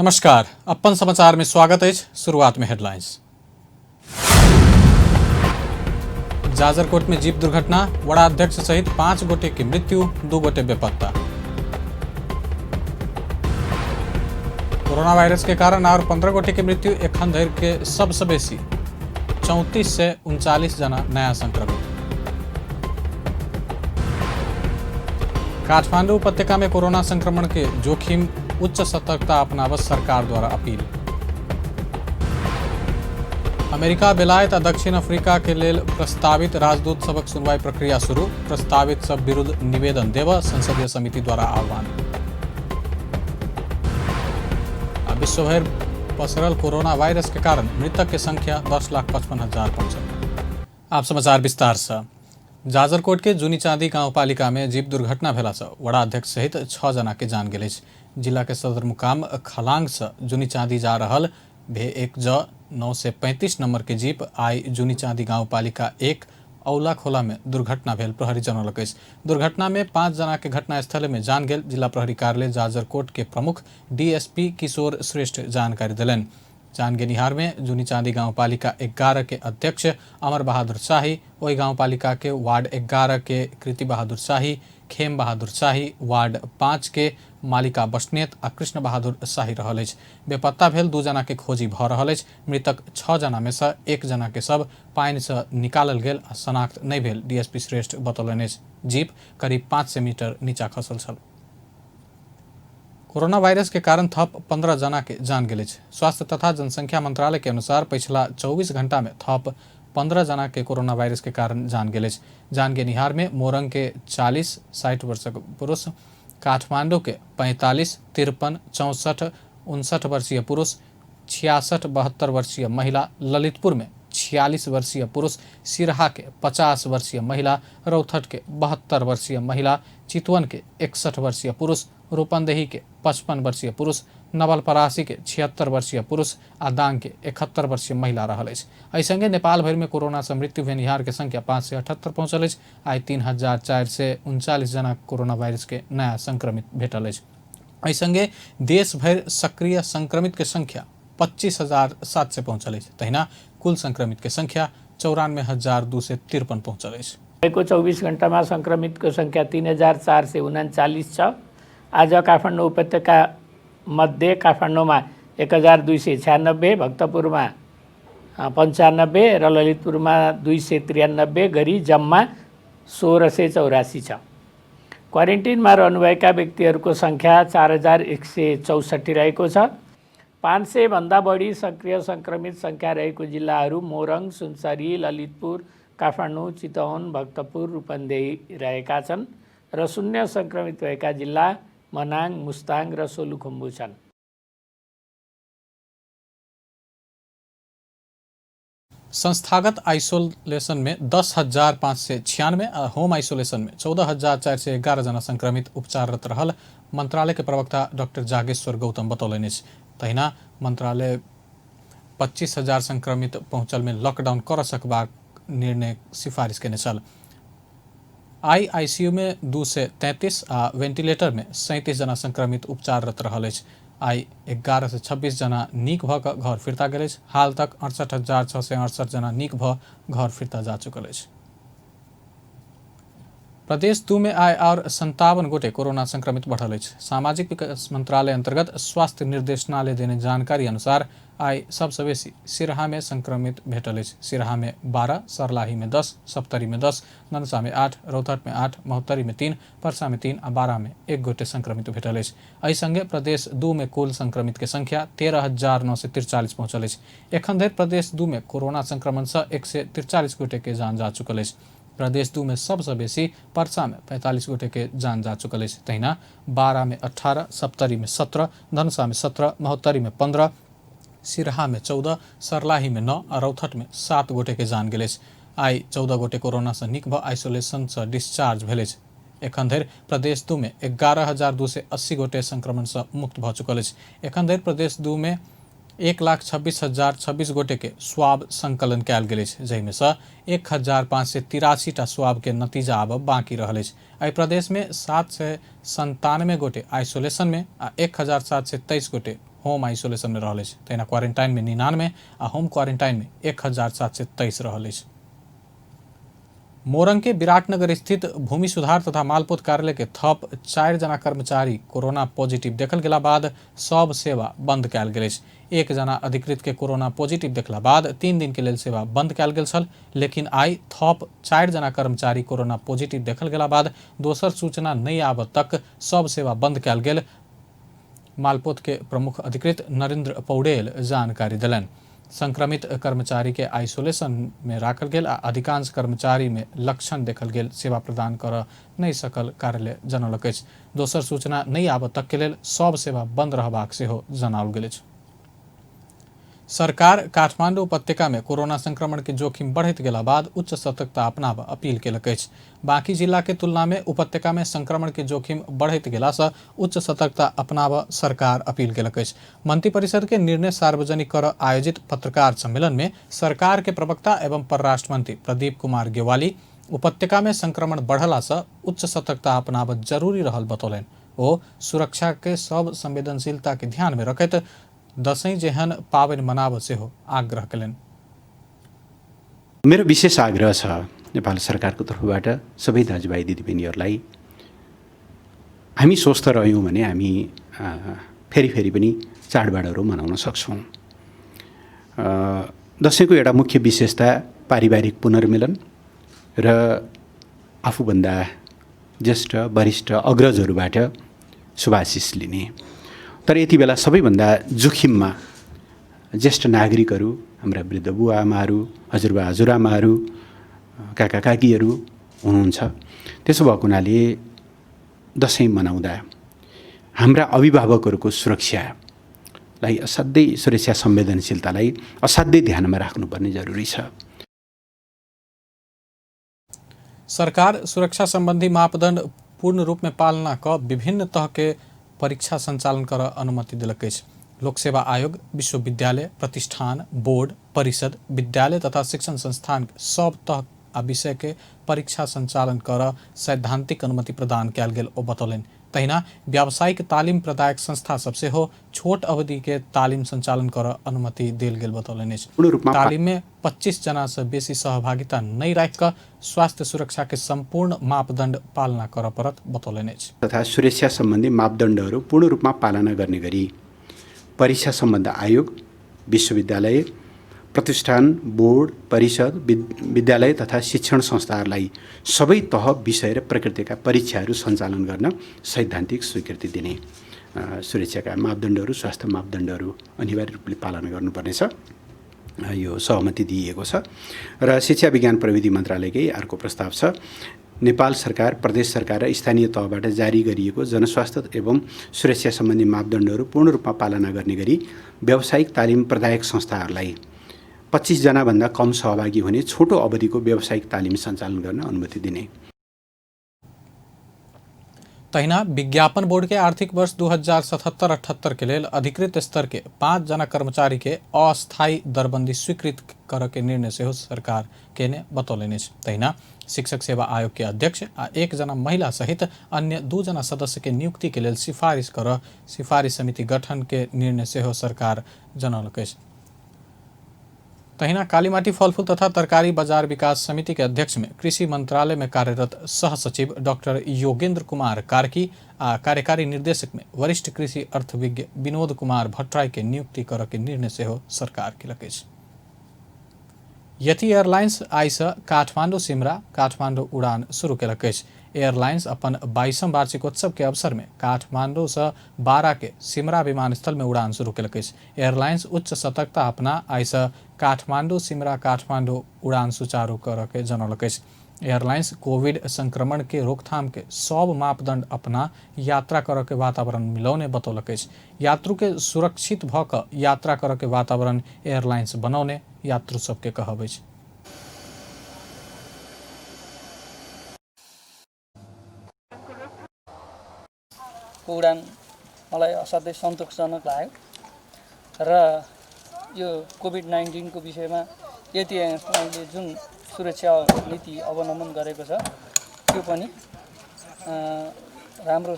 नमस्कार, अपन समाचार में स्वागत है। शुरुआत में हेडलाइंस। जाजरकोट में जीप दुर्घटना, वड़ा अध्यक्ष सहित 5 गोटे की मृत्यु, 2 गोटे बेपत्ता। कोरोना वायरस के कारण और 15 गोटे की मृत्यु, एखन धरि के सबसे बेसी 34 से 39 जना नया संक्रमित। काठमांडू उपत्यका में कोरोना संक्रमण के जोखिम, उच्च सतर्कता अपनावत सरकार द्वारा अपील। अमेरिका, बेलायत आ दक्षिण अफ्रीका के लेल प्रस्तावित राजदूत सबक सुनवाई प्रक्रिया शुरू, प्रस्तावित सब विरुद्ध निवेदन देव संसदीय समिति द्वारा आह्वान। विश्व भर पसरल कोरोना वायरस के कारण मृतक की संख्या 10,55,000 पहुंचल। आप समाचार विस्तार से। जाजरकोट के जूनी चांदी गाउँपालिका में जीप दुर्घटना भेला से वड़ा अध्यक्ष सहित 6 जना के जान गेल। जिला के सदर मुकाम खलांग से जूनी चांदी जा रहल भे 1J935 नंबर के जीप आई जूनी चांदी गाउँपालिका 1 औला खोला में दुर्घटना भेल प्रहरी जनौलक। दुर्घटना में 5 जना के घटनास्थल में जान गेल। जिला प्रहरी कार्यालय जाजरकोट के प्रमुख DSP किशोर श्रेष्ठ जानकारी दिलन। जानगेनिहार में जूनी चांदी गाउँपालिका 11 के अध्यक्ष अमर बहादुर शाही, वही गाउँपालिका के वार्ड 11 के कृति बहादुर शाही, खेम बहादुर शाही, वार्ड 5 के मालिका बस्नेत आ कृष्ण बहादुर शाही रहल अछि। बेपत्ता भेल 2 जना के खोजी भ रहल अछि। मृतक 6 जना में से 1 जना के सब पानि से निकालल गेल आ शनाख्त नहीं भेल, DSP श्रेष्ठ बतौलनि अछि। जीप करीब 500 मीटर नीचा खसल छल। कोरोना वायरस के कारण थप 15 जना के जान गेल अछि। स्वास्थ्य तथा जनसंख्या मंत्रालय के अनुसार पिछला 24 घंटा में थप 15 जना के कोरोना वायरस के कारण जान गेल अछि। जानगेनिहार में मोरंग के 40-60 वर्षक पुरुष, काठमांडू के 45, 53, 64, 59 वर्षीय पुरुष, 66-72 वर्षीय महिला, ललितपुर में 46 वर्षीय पुरुष, सिरहा के 50 वर्षीय महिला, रौथट के 72 वर्षीय महिला, चितवन के 61 वर्षीय पुरुष, रूपंदेही के 55 वर्षीय पुरुष, नवलपरासी के 76 वर्षीय पुरुष आ दांग के 71 वर्षीय महिला रहल अछि। एहि संगे नेपाल भरि में कोरोना से मृत्यु भेनिहार के संख्या 578 पहुंचल अछि। आई 3,439 जना कोरोना वायरस के नया संक्रमित भेटल अछि। एहि संगे देश भरि सक्रिय संक्रमित के संख्या 25,700 पहुंचल अछि। तहिना कुल संक्रमित के संख्या 94,253 पहुंचल अछि। 24 घंटा में संक्रमित को संख्या 3,439 छ। आज काठमाडौँ उपत्यका मध्ये काठमाडौँमा 1,296, भक्तपुरमा 95 र ललितपुरमा 293 गरी जम्मा 1,684 छ। क्वारेन्टिनमा रहनुभएका व्यक्तिहरूको संख्या 4,164 रहेको छ। 500 भन्दा बढी सक्रिय संक्रमित संख्या रहेको जिल्लाहरू मोरङ, सुनसरी, ललितपुर, काठमाडौँ, चितवन, भक्तपुर, रूपन्देही रहेका छन् र शून्य संक्रमित भएका जिल्ला मनाङ, मुस्ताङ र सोलुखुम्बु छन्। संस्थागत आइसोलेशन में 10,596, होम आइसोलेशन में 14,411 जना संक्रमित उपचाररत रहल मंत्रालय के प्रवक्ता डॉक्टर जागेश्वर गौतम बतौलनि अछि। तहिना मंत्रालय 25,000 संक्रमित पहुंचल में लॉकडाउन कर सकबाक निर्णय सिफारिश केने छल। ICU में 2 से 33 आ वेंटिलेटर में 37 जना संक्रमित उपचाररत रहल अछि। आई 11 से 26 जना नीक भ कऽ घर फिरता गेल अछि। हाल तक 68,668 जना नीक भ घर फिरता जा चुकल अछि। प्रदेश 2 में आय और 57 गोटे कोरोना संक्रमित बढ़ल अछि। सामाजिक विकास मंत्रालय अंतर्गत स्वास्थ्य निर्देशनालय देने जानकारी अनुसार आई सबसे बेसी सिरहा में संक्रमित भेटल अछि। सिरहा में 12, सर्लाही में 10, सप्तरी में 10, ननसा में 8, रौतहट में 8, महोत्तरी में 3, पर्सा में 3 आ बारा में 1 गोटे संक्रमित भेटल अछि। एहि संगे प्रदेश 2 में कुल संक्रमित के संख्या 13,943 पहुंचल अछि। एखन धरि प्रदेश 2 में कोरोना संक्रमण से 143 गोटे के जान जा चुकल अछि। प्रदेश 2 में सबसे बेसी पर्सा में 45 गोटे के जान जा चुकल अछि। तहिना बारा में 18, सप्तरी में 17, धनसा में 17, महोत्तरी में 15, सिरहा में 14, सर्लाही में 9 और रौथट में 7 गोटे के जान गेल अछि। आई 14 गोटे कोरोना से नीक भ आइसोलेशन से डिस्चार्ज भेल अछि। एखन धरि प्रदेश 2 में 11,280 गोटे संक्रमण से मुक्त भ चुकल अछि। एखन धरि प्रदेश 2 में 1,26,026 गोटे के स्वाब संकलन कयल गेल अछि, जाहिमे से 1,583 टा स्वाब के नतीजा आब बाकी रहल अछि। एहि प्रदेश में 797 गोटे आइसोलेशन में आ 1,723 गोटे होम आइसोलेशन में रहल अछि। तहिना क्वारेंटाइन में 99 आ होम क्वारेंटाइन में 1723 रहल अछि। मोरंग के विराटनगर स्थित भूमि सुधार तथा मालपोत कार्यालय के थप 4 जना कर्मचारी कोरोना पॉजिटिव देखल गेला बाद सब सेवा बंद कयल गेल अछि। 1 जना अधिकृत के कोरोना पॉजिटिव देखला बाद 3 दिन के लेल सेवा बंद कयल गेल छल, लेकिन आई थप 4 जना कर्मचारी कोरोना पॉजिटिव देखल गेला बाद दोसर सूचना नहीं आबत तक सब सेवा बंद कयल गेल मालपोत के प्रमुख अधिकृत नरेंद्र पौडेल जानकारी दिलनि। संक्रमित कर्मचारी के आइसोलेशन में राखल गेल आ अधिकांश कर्मचारी में लक्षण देखल गेल सेवा प्रदान कर नहीं सकल कार्यालय जनौलक अछि। दोसर सूचना नहीं आबत तक के लेल सब सेवा बंद रहबाक सेहो जनाओल गेल अछि। सरकार काठमांडू उपत्यका में कोरोना संक्रमण के जोखिम बढ़त गेला बाद उच्च सतर्कता अपनाब अपील केलक अछि। बाकी जिला के तुलना में उपत्यका में संक्रमण के जोखिम बढ़त गेला से उच्च सतर्कता अपनाब सरकार अपील केलक अछि। मंत्रिपरिषद के निर्णय सार्वजनिक कर आयोजित पत्रकार सम्मेलन में सरकार के प्रवक्ता एवं परराष्ट्र मंत्री प्रदीप कुमार गेवाली उपत्यका में संक्रमण बढ़ला से उच्च सतर्कता अपनाब जरूरी रहल बतौलनि। ओ सुरक्षा के सब संवेदनशीलता के ध्यान में रखैत दशैं जेहन पावनि मनाब सेहो आग्रह कयलनि। मेरो विशेष आग्रह छ नेपाल सरकारको तर्फबाट सबै दाजुभाइ दिदीबहिनीहरूलाई हामी स्वस्थ रह्यौँ भने हामी फेरि पनि चाडबाडहरू मनाउन सक्छौँ। दशैंको एउटा मुख्य विशेषता पारिवारिक पुनर्मिलन र आफूभन्दा ज्येष्ठ वरिष्ठ अग्रजहरूबाट शुभाशिष लिने। तर यति बेला सबैभन्दा जोखिममा ज्येष्ठ नागरिकहरू, हाम्रा वृद्ध बुवा आमाहरू, हजुरबा हजुरआमाहरू, काका काकीहरू हुनुहुन्छ। त्यसो भएको हुनाले दशैं मनाउँदा हाम्रा अभिभावकहरूको सुरक्षालाई असाध्यै सुरक्षा संवेदनशीलतालाई असाध्यै ध्यानमा राख्नुपर्ने जरुरी छ। सरकार सुरक्षा संबंधी मापदंड पूर्ण रूप में पालना क विभिन्न तह के परीक्षा संचालन कर अनुमति दिलक अछि। लोक सेवा आयोग विश्वविद्यालय, प्रतिष्ठान, बोर्ड, परिषद, विद्यालय तथा शिक्षण संस्थान सब तह आ विषय के परीक्षा संचालन कर सैद्धांतिक अनुमति प्रदान कयल गेल ओ बतौलनि। तहिना व्यावसायिक तालीम प्रदायक संस्था सबसे हो छोट अवधि के तालीम संचालन कर अनुमति देल गेल बतौलनि। तालीम में 25 जना से बेसी सहभागिता नहीं राख स्वास्थ्य सुरक्षा के संपूर्ण मापदंड पालना कर परत बतौलनि। तथा सुरक्षा सम्बन्धी मापदण्डहरू पूर्ण रूपमा पालना गर्ने गरी परीक्षा सम्बन्ध आयोग, विश्वविद्यालय, प्रतिष्ठान, बोर्ड, परिषद, विद्यालय तथा शिक्षण संस्थाहरूलाई सबै तह विषय र प्रकृतिका परीक्षाहरू सञ्चालन गर्न सैद्धान्तिक स्वीकृति दिने। सुरक्षाका मापदण्डहरू, स्वास्थ्य मापदण्डहरू अनिवार्य रूपले पालना गर्नुपर्नेछ, यो सहमति दिइएको छ। र शिक्षा विज्ञान प्रविधि मन्त्रालयकै अर्को प्रस्ताव छ। नेपाल सरकार, प्रदेश सरकार र स्थानीय तहबाट जारी गरिएको जनस्वास्थ्य एवं सुरक्षा सम्बन्धी मापदण्डहरू पूर्ण रूपमा पालना गर्ने गरी व्यावसायिक तालिम प्रदायक संस्थाहरूलाई 25 जनाभन्दा कम सहभागी हुने छोटो अवधिको व्यावसायिक तालिम सञ्चालन गर्न अनुमति दिने। तहिना विज्ञापन बोर्ड के आर्थिक वर्ष 2077-78 के लेल अधिकृत स्तर के 5 जना कर्मचारी के अस्थायी दरबंदी स्वीकृत कर के निर्णय से हो सरकार के ने बतौलनि। तहिना शिक्षक सेवा आयोग के अध्यक्ष आ 1 जना महिला सहित अन्य 2 जना सदस्य के नियुक्ति के लेल सिफारिश कर सिफारिश समिति गठन के निर्णय से हो सरकार जनौलक। तहिना कालीमाटी फलफूल तथा तरकारी बाजार विकास समिति के अध्यक्ष में कृषि मंत्रालय में कार्यरत सह सचिव डॉक्टर योगेंद्र कुमार कार्की आ कार्यकारी निर्देशक में वरिष्ठ कृषि अर्थविज्ञ विनोद कुमार भट्टराई के नियुक्ति कर के निर्णय से हो सरकार केलक। यति एयरलाइंस आई से काठमांडू सिमरा काठमांडू उड़ान शुरू केलक। एयरलाइंस अपन 22वां वार्षिकोत्सव के अवसर में काठमांडू से 12 के सिमरा विमानस्थल में उड़ान शुरू केलक। एयरलाइंस उच्च सतर्कता अपना आई से काठमांडू सिमरा काठमांडू उड़ान सुचारू कर के जनौलक। एयरलाइंस कोविड संक्रमण के रोकथाम के सब मापदंड अपना यात्रा कर के वातावरण मिलौने बतौलक। यात्रु के सुरक्षित भ क यात्रा कर के वातावरण एयरलाइंस बनौने यात्रु सबके कहब। उडान मलाई असाध्यै सन्तोषजनक लाग्यो र यो कोभिड-19 को विषयमा यति मैले जुन सुरक्षा नीति अवलम्बन गरेको छ त्यो पनि राम्रो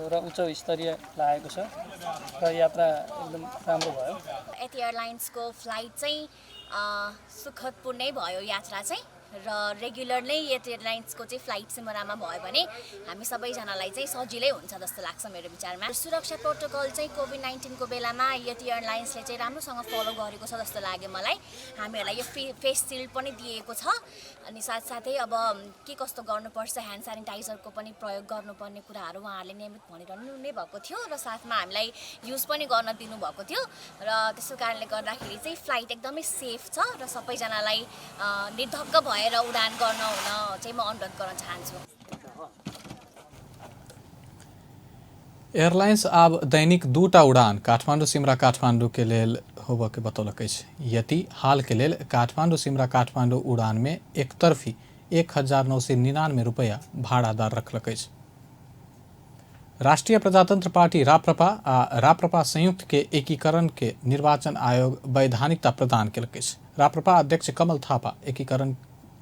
र उच्च स्तरीय लागेको छ। र यात्रा एकदम राम्रो भयो। यति एयरलाइन्सको फ्लाइट चाहिँ सुखदपूर्ण नै भयो यात्रा चाहिँ, र रेगुलर नै यति एयरलाइन्सको चाहिँ फ्लाइट सिमरामा भयो भने हामी सबैजनालाई चाहिँ सजिलै हुन्छ जस्तो लाग्छ मेरो विचारमा। सुरक्षा प्रोटोकल चाहिँ कोभिड-19 को बेलामा यति एयरलाइन्सले चाहिँ राम्रोसँग फलो गरेको छ जस्तो लाग्यो मलाई। हामीहरूलाई यो फेस सिल्ड पनि दिएको छ, अनि साथसाथै अब के कस्तो गर्नुपर्छ, ह्यान्ड सेनिटाइजरको पनि प्रयोग गर्नुपर्ने कुराहरू उहाँहरूले नियमित भनिरहनु नै भएको थियो, र साथमा हामीलाई युज पनि गर्न दिनुभएको थियो। र त्यसो कारणले गर्दाखेरि चाहिँ फ्लाइट एकदमै सेफ छ र सबैजनालाई निर्धक्क भएर उडान गर्न हुन चाहिँ म अनुरोध गर्न चाहन्छु। एयरलाइंस आब दैनिक 2टा उड़ान काठमांडू सिमरा काठमांडू के लेल होबऽ के बतौलक अछि। यति हाल के लेल काठमांडू सिमरा काठमांडू उड़ान में एक तरफी 1999 रुपया भाड़ा दर रखलक अछि। राष्ट्रीय प्रजातंत्र पार्टी राप्रपा आ राप्रपा संयुक्त के एकीकरण के निर्वाचन आयोग वैधानिकता प्रदान केलक अछि। राप्रपा अध्यक्ष कमल थापा एकीकरण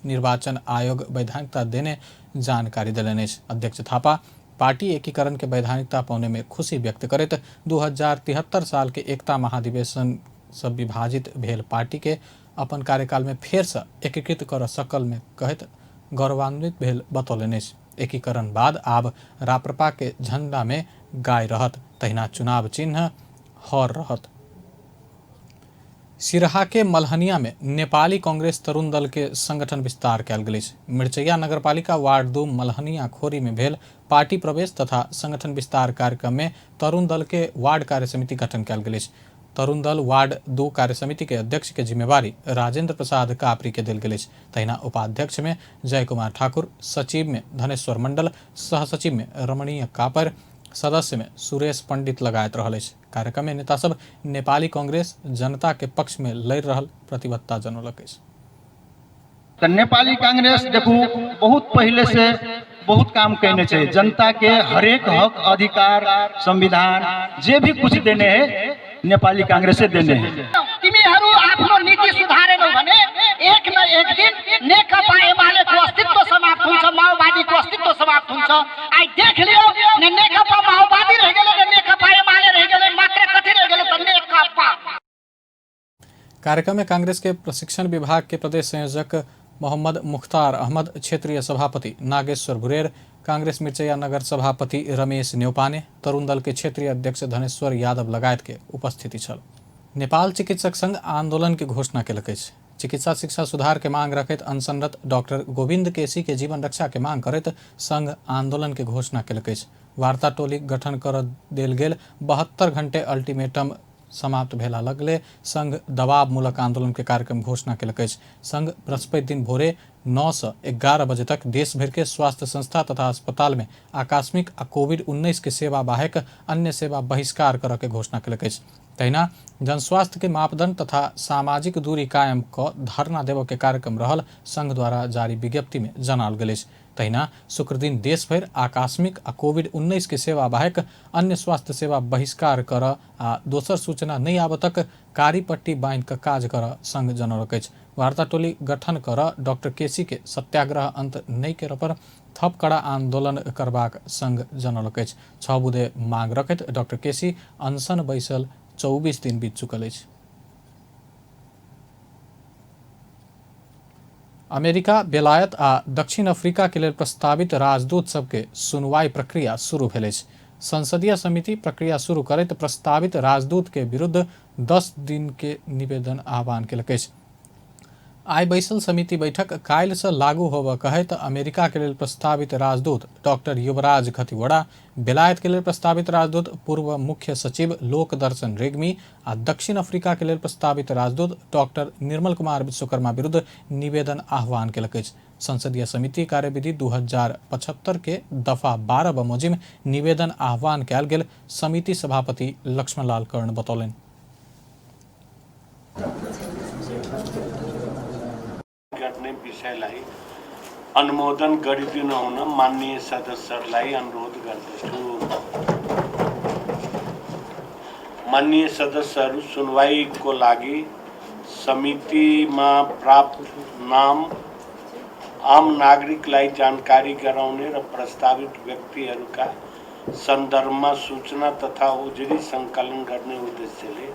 निर्वाचन आयोग वैधानिकता देने जानकारी देलनि अछि। अध्यक्ष थापा पार्टी एकीकरण के वैधानिकता पाउने में खुशी व्यक्त करैत 2073 साल के एकता महाधिवेशन से विभाजित भेल पार्टी के अपन कार्यकाल में फेर से एकीकृत कर सकल में कहत गौरवान्वित भेल बतौलनि अछि। एकीकरण बाद आब राप्रपा के झंडा में गाय रहत, तहिना चुनाव चिन्ह हर रहत। सिरहा के मलहनिया में नेपाली कांग्रेस तरुण दल के संगठन विस्तार कयल गेल अछि। मिर्चैया नगरपालिका वार्ड 2 मलहनिया खोरी में भेल पार्टी प्रवेश तथा संगठन विस्तार कार्यक्रम में तरुण दल के वार्ड कार्य समिति गठन कयल गेल अछि। तरुण दल वार्ड 2 कार्य समिति के अध्यक्ष के जिम्मेवारी राजेंद्र प्रसाद कापरी के देल गेल अछि। तहिना उपाध्यक्ष में जय कुमार ठाकुर, सचिव में धनेश्वर मंडल, सहसचिव में रमणीय कापर, सदस्य में सुरेश पंडित लगायत रहल अछि। कार्यक्रम में नेता सब नेपाली कांग्रेस जनता के पक्ष में लड़ रहल प्रतिबद्धता जनौलक अछि। तो नेपाली कांग्रेस देखू बहुत पहले से बहुत काम करने चाहिए, जनता के हरेक हक अधिकार संविधान जे भी कुछ देने है नेपाली कांग्रेस से देने हैं। तिमीहरू आफ्नो नीति सुधारेनौ भने एक न एक दिन नेकपा एमालेको अस्तित्व समाप्त हुन्छ, माओवादीको अस्तित्व समाप्त हुन्छ। आई देख लियो न नेकपा माओवादी रह गेले न नेकपा एमाले रह गेले, मात्र कथि रह गेले त नेकपा। कार्यक्रम में कांग्रेस के प्रशिक्षण विभाग के प्रदेश संयोजक मोहम्मद मुख्तार अहमद, क्षेत्रीय सभापति नागेश्वर बुरेर, कांग्रेस मिर्चैया नगर सभापति रमेश न्यौपाने, तरुण दल के क्षेत्रीय अध्यक्ष धनेश्वर यादव लगायत के उपस्थिति छल। नेपाल चिकित्सक संघ आंदोलन की घोषणा केलक अछि। चिकित्सा शिक्षा सुधार के मांग रखैत अनशनरत डॉक्टर गोविंद केसी के जीवन रक्षा के मांग करैत संघ आंदोलन के घोषणा केलक अछि। वार्ता टोली गठन कर देल गेल 72 घंटे अल्टीमेटम समाप्त भेला लगले संघ दबाव मूलक आंदोलन के कार्यक्रम घोषणा केलक अछि। संघ बृहस्पति दिन भोरे 9 से 11 बजे तक देश भर के स्वास्थ्य संस्था तथा अस्पताल में आकस्मिक आ कोविड-19 के सेवा बाहेक अन्य सेवा बहिष्कार करऽ के घोषणा केलक अछि। तहिना जनस्वास्थ्य के मापदंड तथा सामाजिक दूरी कायम क धरना देव के कार्यक्रम रहल संघ द्वारा जारी विज्ञप्ति में जनाल गेल अछि। तहिना शुक्र दिन देश भर आकस्मिक आ कोविड-19 के सेवा बाहेक अन्य स्वास्थ्य सेवा बहिष्कार कर आ दोसर सूचना नहीं आब तक कारी पट्टी बांध क काज कर संघ जनौलक अछि। वार्ता टोली गठन कर डॉक्टर केसी के सत्याग्रह अंत नहीं कर पर थप कड़ा आंदोलन करबाक संघ जनौलक अछि। 6 बुधे मांग रखैत डॉक्टर केसी अनशन बैसल 24 दिन बीत चुकल अछि। अमेरिका, बेलायत आ दक्षिण अफ्रीका के लेल प्रस्तावित राजदूत सबके सुनवाई प्रक्रिया शुरू भेल अछि। संसदीय समिति प्रक्रिया शुरू करैत प्रस्तावित राजदूत के विरुद्ध 10 दिन के निवेदन आह्वान केलक अछि। आइ बैसल समिति बैठक काल्हि से लागू होबऽ कहैत अमेरिका के लेल प्रस्तावित राजदूत डॉक्टर युवराज खतिवड़ा, बेलायत के लेल प्रस्तावित राजदूत पूर्व मुख्य सचिव लोकदर्शन रेग्मी आ दक्षिण अफ्रीका के लेल प्रस्तावित राजदूत डॉक्टर निर्मल कुमार विश्वकर्मा विरुद्ध निवेदन आह्वान केलक अछि। संसदीय समिति कार्यविधि 2075 के दफा 12 बमोजिम निवेदन आह्वान कयल गेल समिति सभापति लक्ष्मणलाल कर्ण बतौलनि। गर्ने विषयलाई अनुमोदन गरिदिनु हुन माननीय सदस्यहरूलाई अनुरोध गर्दछु। माननीय सदस्यहरू सुनवाईको लागि समितिमा प्राप्त नाम आम नागरिकलाई जानकारी गराउने र प्रस्तावित व्यक्तिहरूका सन्दर्भमा सूचना तथा उजुरी सङ्कलन गर्ने उद्देश्यले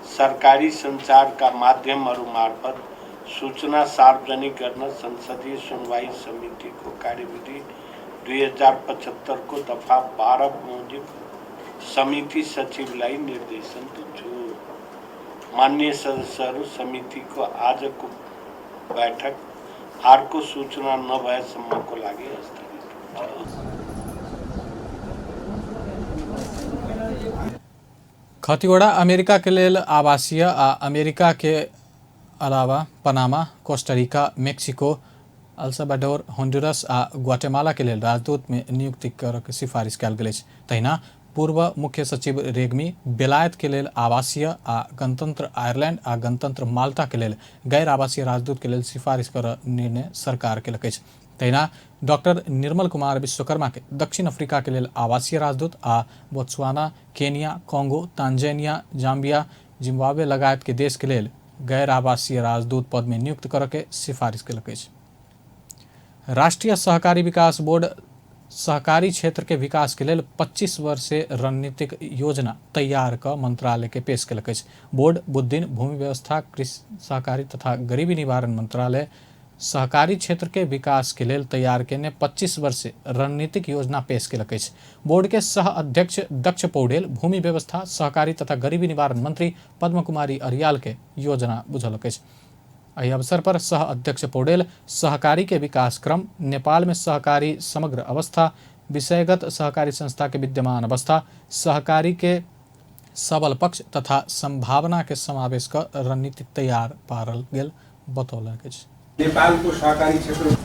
सरकारी सञ्चारका माध्यमहरू मार्फत सूचना सार्वजनिक गर्न संसदीय सुनवाई समितिको कार्यविधि 2075 को दफा 12 बमोजिम समिति सचिवलाई निर्देशन दिन्छु। माननीय सदस्यहरू, समितिको आजको बैठक अर्को सूचना नभएसम्मको लागि स्थगित हुन्छ। खतिवड़ा अमेरिका के लेल आवासीय आ अमेरिका के अलावा Panama, Costa Rica, Mexico, El Salvador, Honduras आ ग्वाटेमाला के लेल राजदूत में नियुक्ति करके सिफारिश कयल गेल अछि। तहिना पूर्व मुख्य सचिव रेग्मी बेलायत के लेल आवासीय आ गणतंत्र आयरलैंड आ गणतंत्र माल्टा के लेल गैर आवासीय राजदूत के लेल सिफारिश कर निर्णय सरकार केलक अछि। तहिना डॉक्टर निर्मल कुमार विश्वकर्मा के दक्षिण अफ्रीका के लेल आवासीय राजदूत आ Botswana, Kenya, Congo, Tanzania, Zambia, Zimbabwe लगायत के देश के लेल गैर आवासीय राजदूत पद में नियुक्त करके सिफारिश केलक अछि। राष्ट्रीय सहकारी विकास बोर्ड सहकारी क्षेत्र के विकास के लेल 25 वर्षीय रणनीतिक योजना तैयार क मंत्रालय के पेश केलक अछि। बोर्ड बुध दिन भूमि व्यवस्था, कृषि सहकारी तथा गरीबी निवारण मंत्रालय सहकारी क्षेत्र के विकास के लेल तैयार केने 25 वर्षीय रणनीतिक योजना पेश केलक अछि। बोर्ड के सह अध्यक्ष दक्ष पौडेल, भूमि व्यवस्था, सहकारी तथा गरीबी निवारण मंत्री पद्म कुमारी अरियाल के योजना बुझलक अछि। एहि अवसर पर सह अध्यक्ष पौडेल सहकारी के विकास क्रम, नेपाल में सहकारी समग्र अवस्था, विषयगत सहकारी संस्था के विद्यमान अवस्था, सहकारी के सबल पक्ष तथा संभावना के समावेश क रणनीति तैयार पारल गेल बतौलक अछि। नेपालको सहकारी क्षेत्र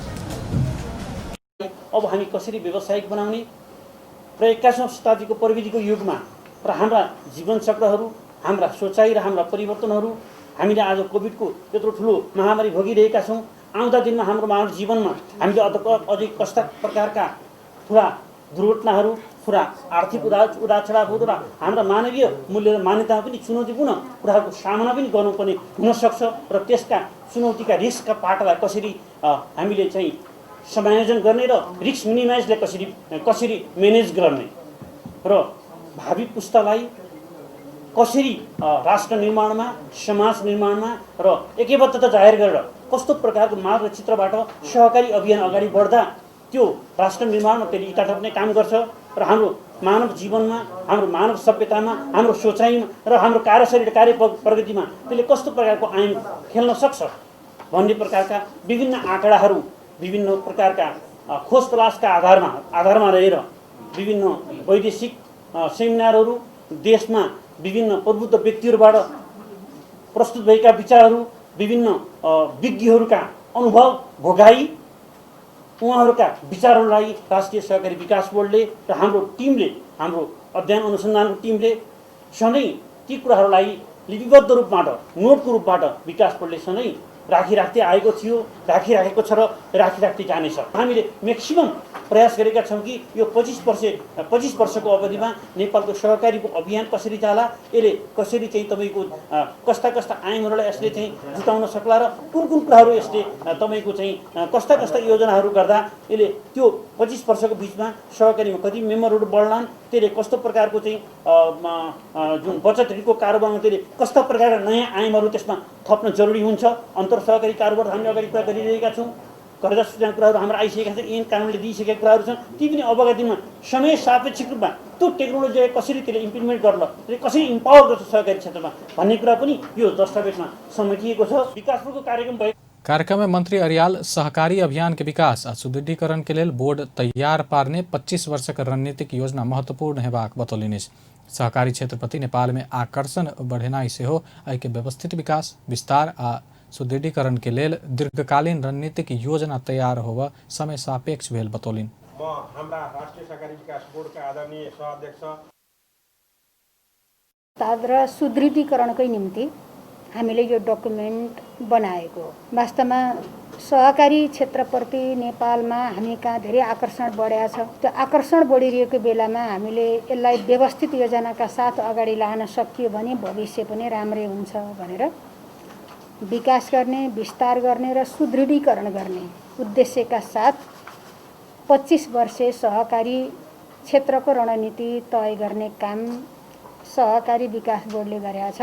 अब हामी कसरी व्यावसायिक बनाउने र 21औं शताब्दीको प्रविधिको युगमा र हाम्रा जीवन चक्रहरू, हाम्रा सोचाइ र हाम्रा परिवर्तनहरू, हामीले आज कोभिडको त्यत्रो ठुलो महामारी भोगिरहेका छौँ। आउँदा दिनमा हाम्रो मानव जीवनमा हामीले अझै कस्ता प्रकारका ठुला दुर्घटनाहरू, ठुला आर्थिक उतार चढावहरू र हाम्रा मानवीय मूल्य र मान्यतामा पनि चुनौतीपूर्ण कुराहरूको सामना पनि गर्नुपर्ने हुनसक्छ र त्यसका चुनौतीका रिस्कका पाटलाई कसरी हामीले चाहिँ समायोजन गर्ने र रिस्क मिनिमाइजलाई कसरी म्यानेज गर्ने र भावी पुस्तालाई कसरी राष्ट्र निर्माणमा, समाज निर्माणमा र एकबद्धता जाहेर गरेर कस्तो प्रकारको मार्गचित्रबाट सहकारी अभियान अगाडि बढ्दा त्यो राष्ट्र निर्माणमा त्यसले इँटा टप्ने काम गर्छ र हाम्रो मानव जीवनमा, हाम्रो मानव सभ्यतामा, हाम्रो सोचाइमा र हाम्रो कार्यशैली कार्य प्रगतिमा त्यसले कस्तो प्रकारको आयाम खेल्न सक्छ भन्ने प्रकारका विभिन्न आँकडाहरू, विभिन्न प्रकारका खोज तलासका आधारमा रहेर विभिन्न वैदेशिक सेमिनारहरू, देशमा विभिन्न प्रबुद्ध व्यक्तिहरूबाट प्रस्तुत भएका विचारहरू, विभिन्न विज्ञहरूका अनुभव भोगाई उहाँहरूका विचारहरूलाई राष्ट्रिय सहकारी विकास बोर्डले र हाम्रो टिमले, हाम्रो अध्ययन अनुसन्धानको टिमले सधैँ ती कुराहरूलाई लिपिबद्ध रूपबाट, नोटको रूपबाट विकास बोर्डले सधैँ राखिराख्दै आएको थियो, राखिराखेको छ र राखिराख्दै जानेछ। हामीले म्याक्सिमम प्रयास गरेका छौँ कि यो 25 वर्षको अवधिमा नेपालको सहकारीको अभियान कसरी जाला, यसले कसरी चाहिँ तपाईँको कस्ता आयामहरूलाई यसले चाहिँ जुटाउन सक्ला र कुन कुराहरू यसले तपाईँको चाहिँ कस्ता योजनाहरू गर्दा यसले त्यो 25 वर्षको बिचमा सहकारीमा कति मेम्बरहरू बढ्लान्, त्यसले कस्तो प्रकारको चाहिँ जुन बचत ऋणको कारोबारमा त्यसले कस्ता प्रकारका नयाँ आयामहरू त्यसमा थप्न जरुरी हुन्छ। अन्तर सहकारी कारोबार हामीले अगाडि कुरा गरिरहेका छौँ। कर्जा सूचना कुराहरू हाम्रो आइसकेका छन्, ऐन कानुनले दिइसकेका कुराहरू छन्। ती पनि अबका दिनमा समय सापेक्षिक रूपमा त्यो टेक्नोलोजी कसरी त्यसले इम्प्लिमेन्ट गर्न, त्यसले कसरी इम्पावर गर्छ सहकारी क्षेत्रमा भन्ने कुरा पनि यो दस्तावेजमा समेटिएको छ। विकासको कार्यक्रम भयो। कार्यक्रम में मंत्री अरियाल सहकारी अभियान के विकास आ सुदृढ़ीकरण के लेल बोर्ड तैयार पारने 25 वर्षक रणनीतिक योजना महत्वपूर्ण हेबाक बतौलनि। सहकारी क्षेत्र प्रति नेपाल में आकर्षण बढ़ेनाई सेहो एहि के व्यवस्थित विकास, विस्तार आ सुदृढ़ीकरण के लेल दीर्घकालीन रणनीतिक योजना तैयार होब समय सापेक्ष भेल बतौलनि। म हाम्रा राष्ट्रिय सहकारी विकास बोर्डका आदरणीय सह-अध्यक्ष र सुदृढीकरणकै निम्ति हामीले यो डकुमेन्ट बनाएको। वास्तवमा सहकारी क्षेत्रप्रति नेपालमा हामी कहाँ धेरै आकर्षण बढेको छ। त्यो आकर्षण बढिरहेको बेलामा हामीले यसलाई व्यवस्थित योजनाका साथ अगाडि लान सकियो भने भविष्य पनि राम्रै हुन्छ भनेर विकास गर्ने, विस्तार गर्ने र सुदृढीकरण गर्ने उद्देश्यका साथ 25 वर्षे सहकारी क्षेत्रको रणनीति तय गर्ने काम सहकारी विकास बोर्डले गरेको छ।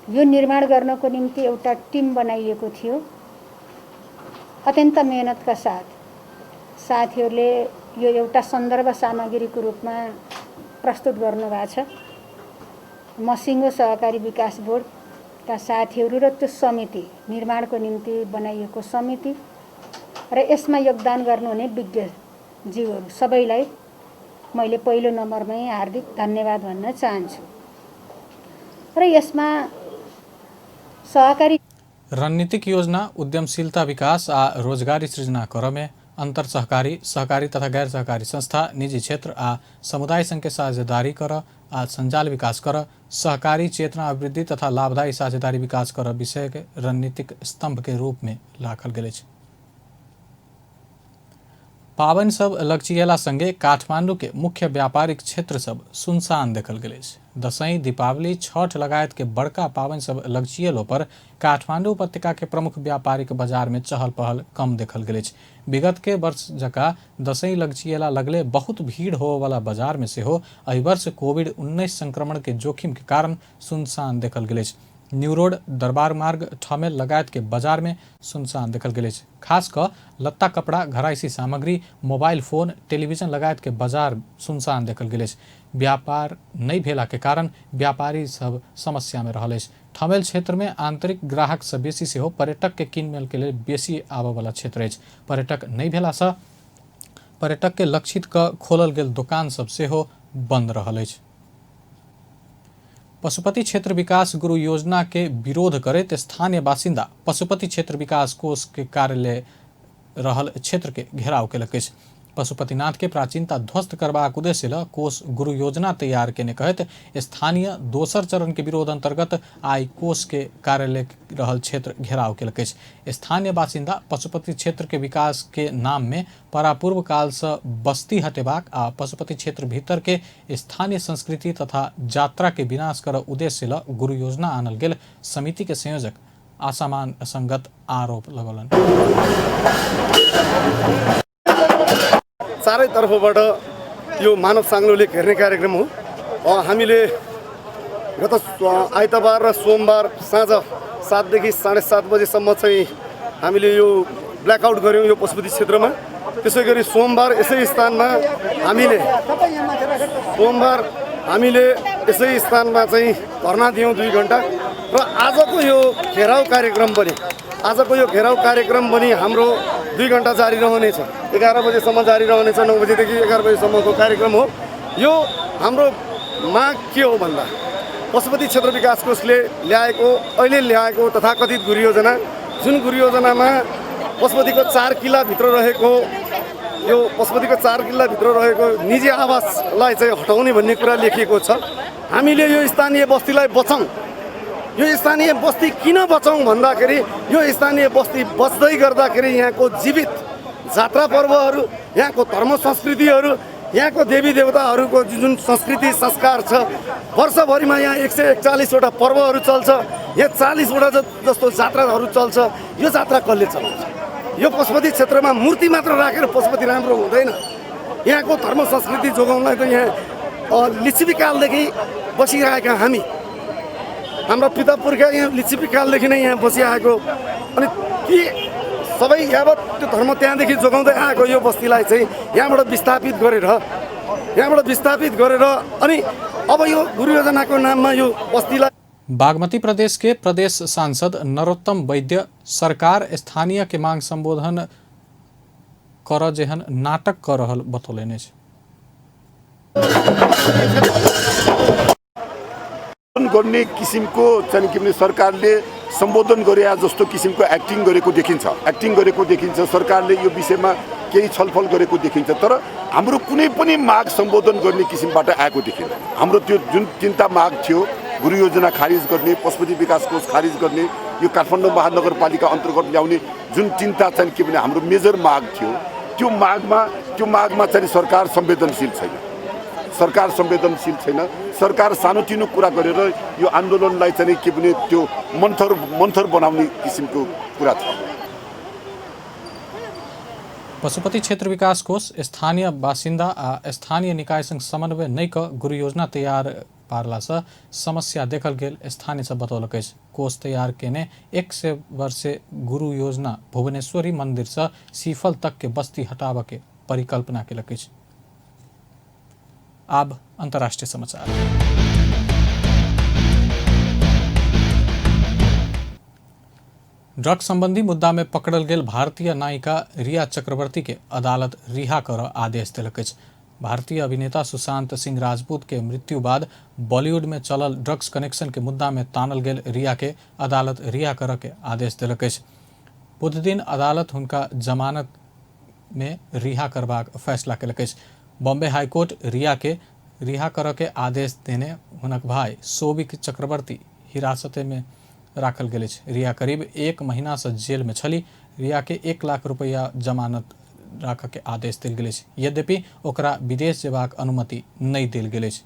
यो निर्माण गर्नको निम्ति एउटा टिम बनाइएको थियो। अत्यन्त मेहनतका साथ साथीहरूले यो एउटा सन्दर्भ सामग्रीको रूपमा प्रस्तुत गर्नुभएको छ। मसिङ्गो सहकारी विकास बोर्डका साथीहरू र त्यो समिति, निर्माणको निम्ति बनाइएको समिति र यसमा योगदान गर्नुहुने विज्ञजीवहरू सबैलाई मैले पहिलो नम्बरमै हार्दिक धन्यवाद भन्न चाहन्छु। र यसमा सहकारी रणनीतिक योजना, उद्यमशीलता विकास आ रोजगारी सृजना क्रमे अंतर सहकारी, सहकारी तथा गैर सहकारी संस्था, निजी क्षेत्र आ समुदाय संघ के साझेदारी कर आ संजाल विकास कर, सहकारी चेतना अभिवृद्धि तथा लाभदायी साझेदारी विकास कर विषय के रणनीतिक स्तंभ के रूप में राखल गेल अछि। पाबनि सब लग्चिएला संगे काठमांडू के मुख्य व्यापारिक क्षेत्र सब सुनसान देखल गेल अछि। दशैं, दीपावली, छठ लगायत के बड़का पाबनि सब लग्चिएलो पर काठमांडू उपत्यका के प्रमुख व्यापारिक बाजार में चहल पहल कम देखल गेल अछि। विगत के वर्ष जका दशैं लग्चिएला लगले बहुत भीड़ हो वाला बाजार में सेहो एहि वर्ष कोविड-19 संक्रमण के जोखिम के कारण सुनसान देखल गेल अछि। न्यू रोड, दरबार मार्ग, ठमेल लगायत के बाजार में सुनसान देखल गेल अछि। खास क लत्ता कपड़ा, घरायसी सामग्री, मोबाइल फोन, टेलीविजन लगायत के बाजार सुनसान देखल गेल अछि। व्यापार नहीं भेला के कारण व्यापारी सब समस्या में रहल अछि। ठमेल क्षेत्र में आंतरिक ग्राहक से बेसी सेहो पर्यटक के किनमेल के लिए बेसी आबय वाला क्षेत्र अछि। पर्यटक नहीं भेला से पर्यटक के लक्षित क खोलल गेल दुकान सब सेहो बंद रहल अछि। पशुपति क्षेत्र विकास गुरु योजना के विरोध करैत स्थानीय बासिंदा पशुपति क्षेत्र विकास कोष के कार्यालय रहल क्षेत्र के घेराव केलक अछि। पशुपतिनाथ के प्राचीनता ध्वस्त करबाक उद्देश्य ल कोष गुरु योजना तैयार केने कहत स्थानीय दोसर चरण के विरोध अंतर्गत आई कोष के कार्यालय रहल क्षेत्र घेराव केलक अछि। स्थानीय बासिंदा पशुपति क्षेत्र के विकास के नाम में परापूर्व काल से बस्ती हटेबाक आ पशुपति क्षेत्र भीतर के स्थानीय संस्कृति तथा यात्रा के विनाश कर उद्देश्य ल गुरु योजना आनल गेल समिति के संयोजक असामान संगत आरोप लगौलन। चारै तर्फबाट यो मानव साङ्लोले घेर्ने कार्यक्रम हो। हामीले गत आइतबार र सोमबार साँझ 7 देखि 7:30 बजेसम्म चाहिँ हामीले यो ब्ल्याकआउट गऱ्यौँ यो पशुपति क्षेत्रमा। त्यसै गरी सोमबार यसै स्थानमा चाहिँ धर्ना दियौँ 2 घण्टा र आजको यो घेराउ कार्यक्रम पनि हाम्रो 2 घण्टा जारी रहनेछ। 11 बजेसम्म जारी रहनेछ। 9 बजेदेखि 11 बजेसम्मको कार्यक्रम हो। यो हाम्रो माग के हो भन्दा पशुपति क्षेत्र विकास कोषले अहिले ल्याएको तथाकथित गुरु योजना, जुन गुरु योजनामा पशुपतिको 4 किल्लाभित्र रहेको निजी आवासलाई चाहिँ हटाउने भन्ने कुरा लेखिएको छ। हामीले यो स्थानीय बस्तीलाई बचाउँ। यो स्थानीय बस्ती किन बचाउँ भन्दाखेरि यो स्थानीय बस्ती बच्दै गर्दाखेरि यहाँको जीवित जात्रा पर्वहरू, यहाँको धर्म संस्कृतिहरू, यहाँको देवी देवताहरूको जुन संस्कृति संस्कार छ, वर्षभरिमा यहाँ 141वटा पर्वहरू चल्छ। यहाँ 40वटा जस्तो जात्राहरू चल्छ। यो जात्रा कसले चलाउँछ? यो पशुपति क्षेत्रमा मूर्ति मात्र राखेर पशुपति राम्रो हुँदैन। यहाँको धर्म संस्कृति जोगाउनलाई त यहाँ लिच्छवीकालदेखि बसिरहेका हाम्रा पिता पुर्खा यहाँ लिच्छवीकालदेखि नै यहाँ बसिआएको, अनि ती सबै यावत त्यो धर्म त्यहाँदेखि जोगाउँदै आएको यो बस्तीलाई चाहिँ यहाँबाट विस्थापित गरेर अनि अब यो गुरु योजनाको नाममा यो बस्तीलाई। बागमती प्रदेश के प्रदेश सांसद नरोत्तम वैद्य सरकार स्थानीय के मांग संबोधन कर जेहन नाटक कर रहल बतौलनि अछि। गर्ने किसिमको चाहिँ के भने सरकारले सम्बोधन गरे जस्तो किसिमको एक्टिङ गरेको देखिन्छ। सरकारले यो विषयमा केही छलफल गरेको देखिन्छ, तर हाम्रो कुनै पनि माग सम्बोधन गर्ने किसिमबाट आएको देखिन्छ। हाम्रो त्यो जुन 3टा माग थियो, गुरु योजना खारिज गर्ने, पशुपति विकास कोष खारिज गर्ने, यो काठमाडौँ महानगरपालिका अन्तर्गत ल्याउने जुन 3टा चाहिँ के भने हाम्रो मेजर माग थियो, त्यो मागमा चाहिँ सरकार संवेदनशील छैन। सरकार सानोतिनो कुरा गरेर यो आन्दोलनलाई चाहिँ के भने त्यो मन्थर बनाउने किसिमको कुरा छ। पशुपति क्षेत्र विकास कोष स्थानीय बासिन्दा आ स्थानीय निकाय संग समन्वय नै क गुरु योजना तैयार पारलासँ समस्या देखल गेल स्थानीय सब बतौलक अछि। कोष तैयार केने 100 वर्षे गुरु योजना भुवनेश्वरी मंदिर से सीफल तक के बस्ती हटाबऽ के परिकल्पना केलक अछि। आब अंतर्राष्ट्रीय समाचार। ड्रग्स संबंधी मुद्दा में पकड़ल गेल भारतीय नायिका रिया चक्रवर्ती के अदालत रिहा कर आदेश देलक अछि। भारतीय अभिनेता सुशांत सिंह राजपूत के मृत्यु बाद बॉलीवुड में चलल ड्रग्स कनेक्शन के मुद्दा में तानल गेल रिया के अदालत रिहा कर के आदेश देलक अछि। बुध दिन अदालत हुनका जमानत में रिहा करबाक फैसला केलक अछि। बॉम्बे हाईकोर्ट रिया के रिहा कर के आदेश देने हुनक भाई शोभिक चक्रवर्ती हिरासत में राखल गेल अछि। रिया करीब 1 महीना से जेल में छली। रिया के 1 लाख रुपया जमानत राखऽ के आदेश देल गेल अछि। यद्यपि ओकरा विदेश जेबाक अनुमति नहि देल गेल अछि।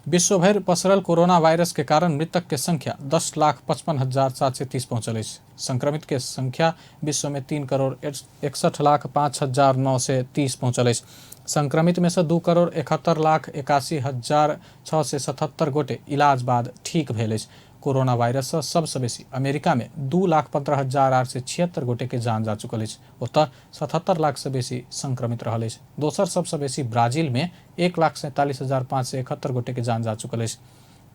विश्व भरि पसरल कोरोना वायरस के कारण मृतक के संख्या 10,55,730 पहुंचल अछि। संक्रमित के संख्या विश्व में 3,61,05,930 पहुंचल अछि। संक्रमित में से 2,71,81,677 गोटे इलाज बाद ठीक भेल अछि। कोरोना वायरस से सबसे बेसी अमेरिका में 2,15,876 गोटे के जान जा चुकल अछि। ओतऽ 77 लाख से बेसी संक्रमित रहल अछि। दोसर सबसे बेसी ब्राजील में 1,47,571 गोटे के जान जा चुकल अछि।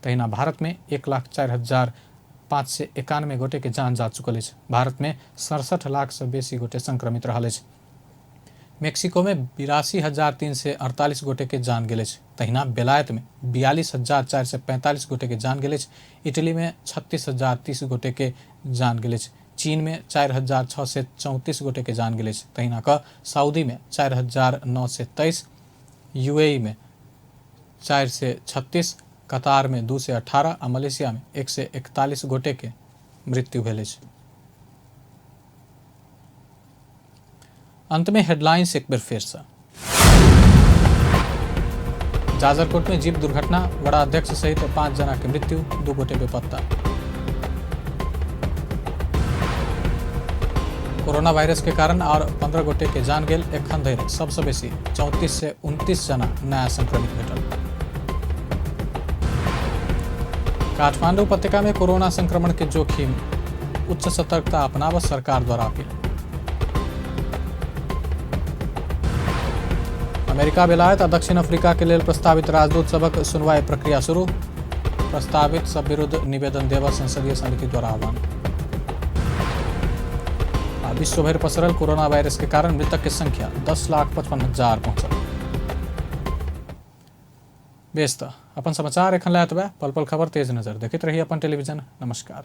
तहिना भारत में 1,04,591 गोटे के जान जा चुकल अछि। भारत में 67 लाख से बेसी गोटे संक्रमित रहल अछि। मेक्सिको में 82,348 गोटे के जान गेल अछि। तहिना बेलायत में 42,445 गोटे के जान गेल अछि। इटली में 36,030 गोटे के जान गेल अछि। चीन में 4,634 गोटे के जान गेल अछि। तहिना क सऊदी में 4,923, यूएई में 436, कतार में 218 आ मलेशिया में 141 गोटे के मृत्यु भेल अछि। अंत में हेडलाइंस एक बार फिर से। जाजरकोट में जीप दुर्घटना, बड़ा अध्यक्ष सहित 5 जना के मृत्यु, 2 गोटे बेपत्ता। कोरोना वायरस के कारण और 15 गोटे के जान गेल। एखन धरि सबसे बेसी 34 से 29 जना नया संक्रमित भेटल। काठमांडू उपत्यका में कोरोना संक्रमण के जोखिम, उच्च सतर्कता अपनाव सरकार द्वारा अपील। अमेरिका, बेलायत आ दक्षिण अफ्रीका के लेल प्रस्तावित राजदूत सबक सुनवाई प्रक्रिया शुरू। प्रस्तावित सब विरुद्ध निवेदन देव संसदीय समिति द्वारा आह्वान। विश्व भर पसरल कोरोना वायरस के कारण मृतक की संख्या 10,55,000 पहुंचल। बेस्त अपन समाचार एखन लायत बा। पल पल खबर तेज नजर देखते रहिए अपन टेलीविजन। नमस्कार।